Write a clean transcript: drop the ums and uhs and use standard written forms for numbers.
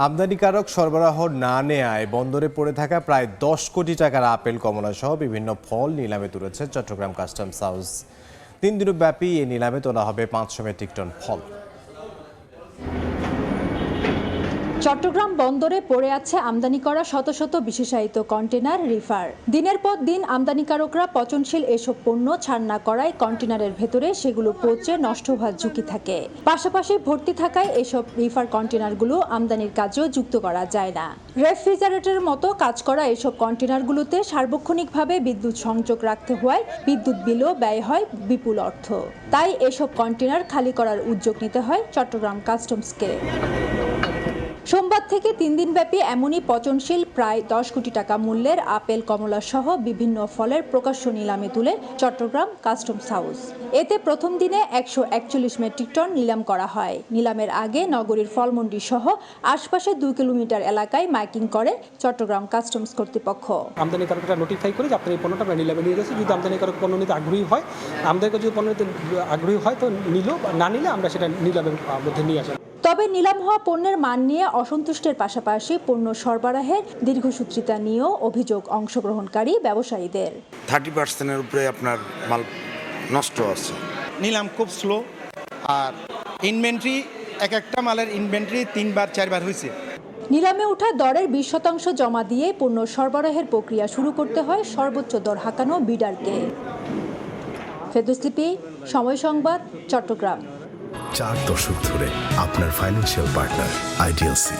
আমদানিকারক সরবরাহ না নেয়ায় বন্দরে পড়ে থাকা প্রায় 10 কোটি টাকার আপেল, কমলা সহ বিভিন্ন ফল নিলামে তুলেছে চট্টগ্রাম কাস্টমস হাউস। 3 দিনব্যাপী এই নিলামে তোলা হবে 500 মেট্রিক টন ফল। চট্টগ্রাম বন্দরে পড়ে আছে আমদানি করা শত শত বিশেষায়িত কন্টেনার, রিফার। দিনের পর দিন আমদানিকারকরা পচনশীল এসব পণ্য ছাড় না করায় কন্টেনারের ভেতরে সেগুলো পচে নষ্ট হওয়ার ঝুঁকি থাকে। পাশাপাশি ভর্তি থাকায় এসব রিফার কন্টেনারগুলো আমদানির কাজেও যুক্ত করা যায় না। রেফ্রিজারেটরের মতো কাজ করা এসব কন্টেনারগুলোতে সার্বক্ষণিকভাবে বিদ্যুৎ সংযোগ রাখতে হওয়ায় বিদ্যুৎ বিলও ব্যয় হয় বিপুল অর্থ। তাই এসব কন্টেনার খালি করার উদ্যোগ নিতে হয় চট্টগ্রাম কাস্টমসকে। সোমবার থেকে 3 দিনব্যাপী এমনই পচনশীল প্রায় 10 কোটি টাকা মূল্যের আপেল, কমলা সহ বিভিন্ন ফলের প্রকাশ্য নিলামে তুলে চট্টগ্রাম কাস্টমস হাউস। এতে প্রথম দিনে 141 মেট্রিক টন নিলাম করা হয়। নিলামের আগে নগরীর ফলমন্ডি সহ আশপাশের 2 কিলোমিটার এলাকায় মাইকিং করে চট্টগ্রাম কাস্টমস কর্তৃপক্ষ। আমদানিকারকরা নোটিফাই করে যে আপনার এই পণ্যটা আমরা নিলামে নিয়ে গেছি। যদি আমদানিকারক পণ্য নিতে আগ্রহী হয়, আমদানিকারক যদি পণ্য নিতে আগ্রহী হয় তো নিল, না নিলে আমরা সেটা নিলামের মধ্যে নিয়ে আসি। তবে নিলাম হওয়া পণ্যের মান নিয়ে অসন্তুষ্টের পাশাপাশি পণ্য সরবরাহের দীর্ঘসূত্রিতা নিয়েও অভিযোগ অংশগ্রহণকারী ব্যবসায়ীদের। 30% উপরে আপনার মাল নষ্ট আছে। নিলাম খুব স্লো, আর ইনভেন্টরি একটা মালের ইনভেন্টরি 3-4 হয়েছে। নিলামে ওঠা দরের 20% জমা দিয়ে পণ্য সরবরাহের প্রক্রিয়া শুরু করতে হয় সর্বোচ্চ দর হাঁকানো বিডারকে। ফেরদৌস লিপি, সময় সংবাদ, চট্টগ্রাম। 4 দশক ধরে আপনার ফাইন্যান্সিয়াল পার্টনার আইডিএলসি।